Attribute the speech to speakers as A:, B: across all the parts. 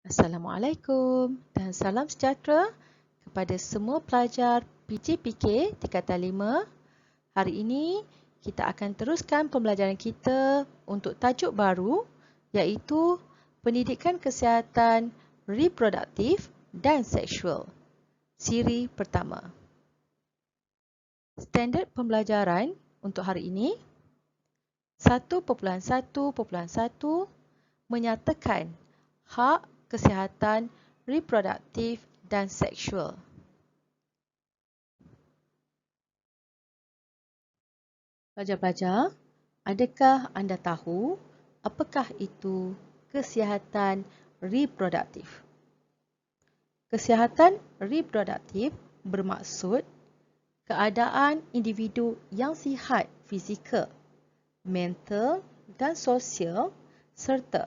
A: Assalamualaikum dan salam sejahtera kepada semua pelajar PJPK tingkatan 5. Hari ini kita akan teruskan pembelajaran kita untuk tajuk baru iaitu Pendidikan Kesihatan Reproduktif dan Seksual, siri pertama. Standard pembelajaran untuk hari ini 1.1.1 menyatakan hak kesihatan reproduktif dan seksual. Pelajar-pelajar, adakah anda tahu apakah itu kesihatan reproduktif? Kesihatan reproduktif bermaksud keadaan individu yang sihat fizikal, mental dan sosial serta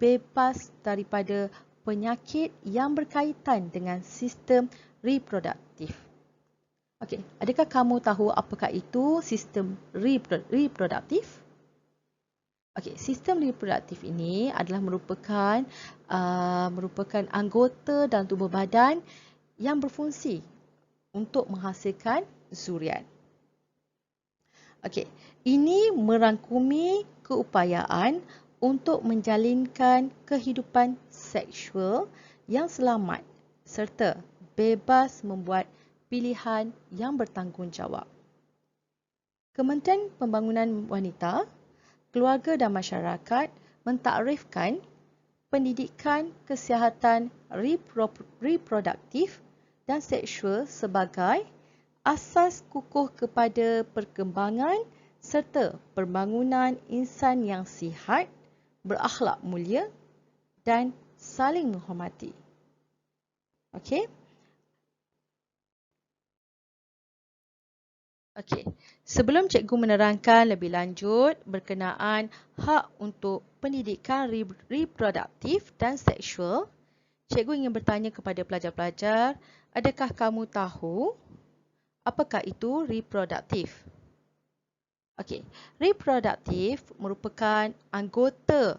A: bebas daripada penyakit yang berkaitan dengan sistem reproduktif. Okey, adakah kamu tahu apakah itu sistem reproduktif? Okey, sistem reproduktif ini adalah merupakan anggota dalam tubuh badan yang berfungsi untuk menghasilkan zuriat. Okey, ini merangkumi keupayaan untuk menjalinkan kehidupan seksual yang selamat serta bebas membuat pilihan yang bertanggungjawab. Kementerian Pembangunan Wanita, Keluarga dan Masyarakat mentakrifkan pendidikan kesihatan reproduktif dan seksual sebagai asas kukuh kepada perkembangan serta pembangunan insan yang sihat, berakhlak mulia dan saling menghormati. Okey? Okey. Sebelum cikgu menerangkan lebih lanjut berkenaan hak untuk pendidikan reproduktif dan seksual, cikgu ingin bertanya kepada pelajar-pelajar, adakah kamu tahu apakah itu reproduktif? Okey, reproduktif merupakan anggota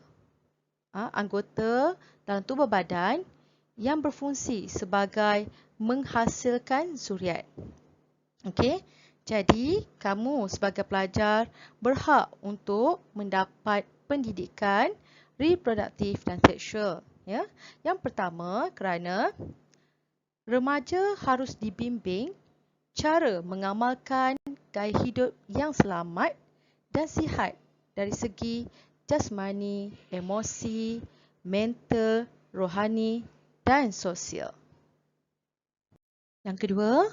A: dalam tubuh badan yang berfungsi sebagai menghasilkan zuriat. Okey, jadi kamu sebagai pelajar berhak untuk mendapat pendidikan reproduktif dan seksual. Ya, yang pertama kerana remaja harus dibimbing cara mengamalkan gaya hidup yang selamat dan sihat dari segi jasmani, emosi, mental, rohani dan sosial. Yang kedua,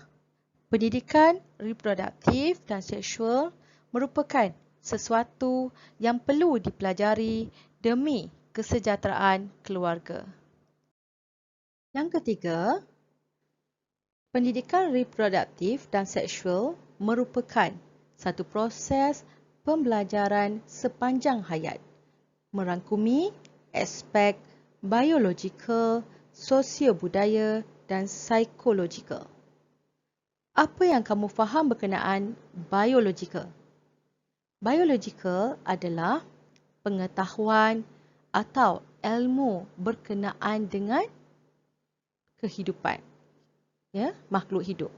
A: pendidikan reproduktif dan seksual merupakan sesuatu yang perlu dipelajari demi kesejahteraan keluarga. Yang ketiga, pendidikan reproduktif dan seksual merupakan satu proses pembelajaran sepanjang hayat, merangkumi aspek biologikal, sosio-budaya dan psikologikal. Apa yang kamu faham berkenaan biologikal? Biologikal adalah pengetahuan atau ilmu berkenaan dengan kehidupan, ya, makhluk hidup.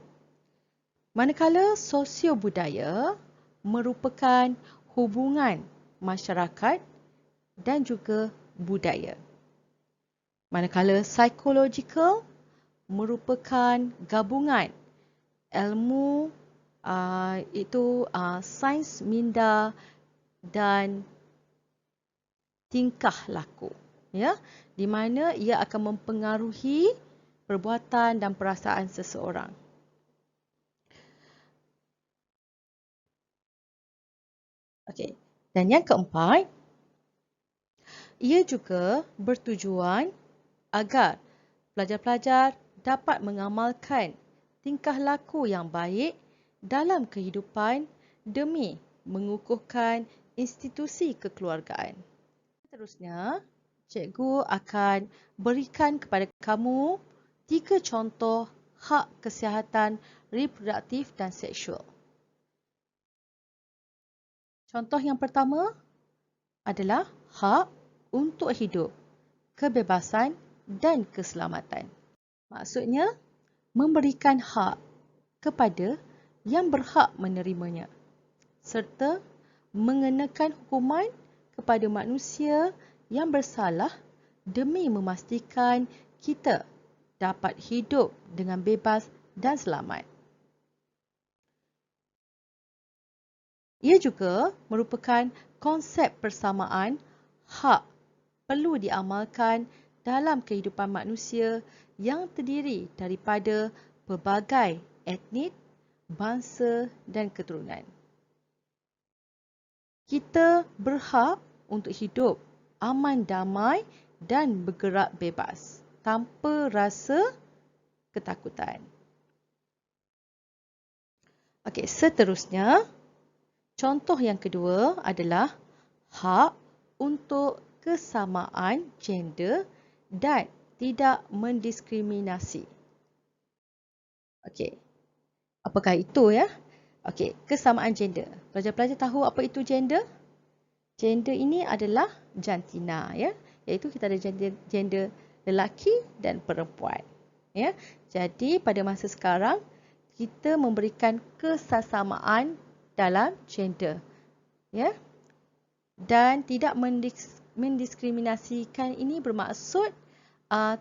A: Manakala sosio-budaya merupakan hubungan masyarakat dan juga budaya. Manakala psychological merupakan gabungan ilmu sains minda dan tingkah laku, ya, di mana ia akan mempengaruhi perbuatan dan perasaan seseorang. Okey. Dan yang keempat, ia juga bertujuan agar pelajar-pelajar dapat mengamalkan tingkah laku yang baik dalam kehidupan demi mengukuhkan institusi kekeluargaan. Seterusnya, cikgu akan berikan kepada kamu 3 contoh hak kesihatan reproduktif dan seksual. Contoh yang pertama adalah hak untuk hidup, kebebasan dan keselamatan. Maksudnya, memberikan hak kepada yang berhak menerimanya, serta mengenakan hukuman kepada manusia yang bersalah demi memastikan kita dapat hidup dengan bebas dan selamat. Ia juga merupakan konsep persamaan hak perlu diamalkan dalam kehidupan manusia yang terdiri daripada pelbagai etnik, bangsa dan keturunan. Kita berhak untuk hidup aman damai dan bergerak bebas tanpa rasa ketakutan. Okey, seterusnya, contoh yang kedua adalah hak untuk kesamaan gender dan tidak mendiskriminasi. Okey, apakah itu ya? Okey, kesamaan gender. Pelajar-pelajar tahu apa itu gender? Gender ini adalah jantina, ya, iaitu kita ada gender lelaki dan perempuan, ya. Jadi pada masa sekarang kita memberikan kesesamaan dalam gender, ya. Dan tidak mendiskriminasikan ini bermaksud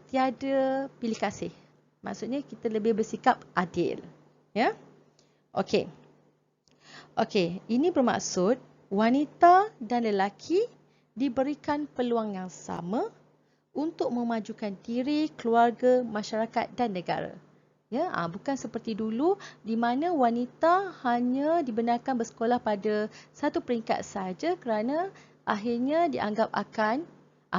A: tiada pilih kasih. Maksudnya kita lebih bersikap adil, ya. Okey. Okey, ini bermaksud wanita dan lelaki diberikan peluang yang sama untuk memajukan diri, keluarga, masyarakat dan negara. Ya, bukan seperti dulu di mana wanita hanya dibenarkan bersekolah pada satu peringkat saja kerana akhirnya dianggap akan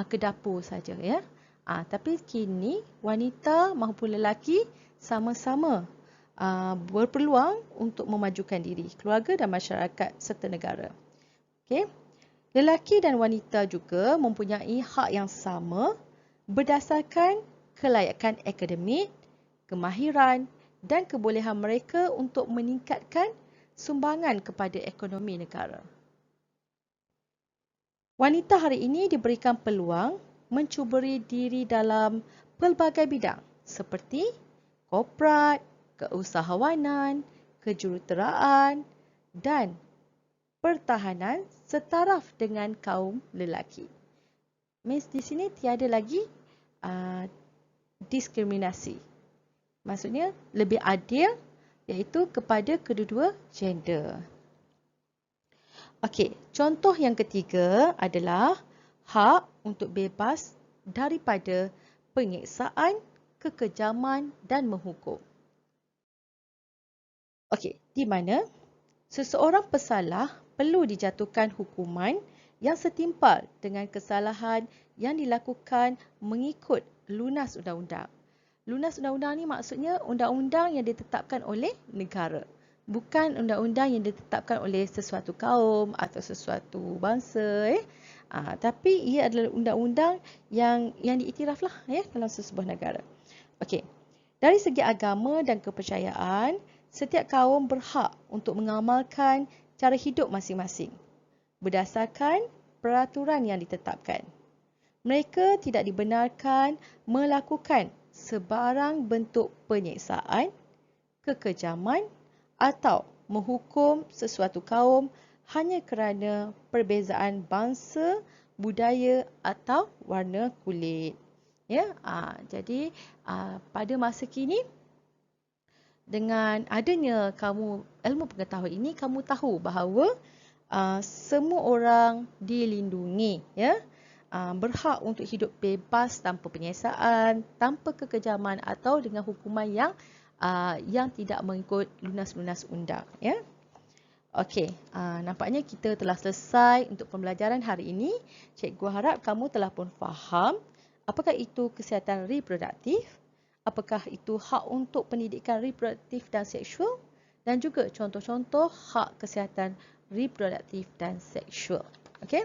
A: ke dapur saja, ya. Tapi kini wanita maupun lelaki sama-sama berpeluang untuk memajukan diri, keluarga dan masyarakat serta negara. Okay. Lelaki dan wanita juga mempunyai hak yang sama berdasarkan kelayakan akademik, kemahiran dan kebolehan mereka untuk meningkatkan sumbangan kepada ekonomi negara. Wanita hari ini diberikan peluang mencuburi diri dalam pelbagai bidang seperti korporat, keusahawanan, kejuruteraan dan pertahanan setaraf dengan kaum lelaki. Di sini tiada lagi diskriminasi. Maksudnya lebih adil iaitu kepada kedua-dua gender. Okey, contoh yang ketiga adalah hak untuk bebas daripada penyiksaan, kekejaman dan menghukum. Okey, di mana seseorang pesalah perlu dijatuhkan hukuman yang setimpal dengan kesalahan yang dilakukan mengikut lunas undang-undang. Lunas undang-undang ni maksudnya undang-undang yang ditetapkan oleh negara. Bukan undang-undang yang ditetapkan oleh sesuatu kaum atau sesuatu bangsa. Tapi ia adalah undang-undang yang diiktiraflah dalam sesebuah negara. Okey. Dari segi agama dan kepercayaan, setiap kaum berhak untuk mengamalkan cara hidup masing-masing berdasarkan peraturan yang ditetapkan. Mereka tidak dibenarkan melakukan sebarang bentuk penyiksaan, kekejaman atau menghukum sesuatu kaum hanya kerana perbezaan bangsa, budaya atau warna kulit. Ya, jadi pada masa kini dengan adanya kamu ilmu pengetahuan ini, kamu tahu bahawa semua orang dilindungi, ya, berhak untuk hidup bebas tanpa penyiksaan, tanpa kekejaman atau dengan hukuman yang tidak mengikut lunas-lunas undang, ya. Okey, nampaknya kita telah selesai untuk pembelajaran hari ini. Cikgu harap kamu telah pun faham apakah itu kesihatan reproduktif, apakah itu hak untuk pendidikan reproduktif dan seksual, dan juga contoh-contoh hak kesihatan reproduktif dan seksual. Okey?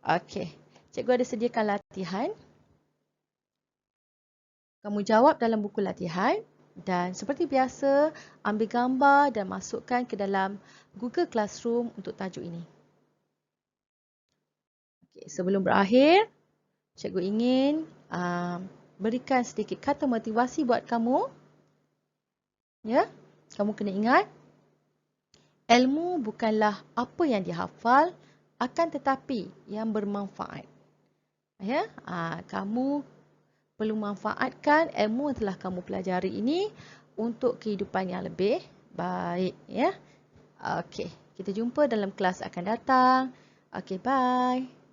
A: Okey. Cikgu ada sediakan latihan. Kamu jawab dalam buku latihan dan seperti biasa, ambil gambar dan masukkan ke dalam Google Classroom untuk tajuk ini. Okey, sebelum berakhir, cikgu ingin berikan sedikit kata motivasi buat kamu. Ya, kamu kena ingat, ilmu bukanlah apa yang dihafal, akan tetapi yang bermanfaat. Ya, kamu perlu manfaatkan ilmu yang telah kamu pelajari ini untuk kehidupan yang lebih baik. Ya, okey, kita jumpa dalam kelas akan datang. Okey, bye.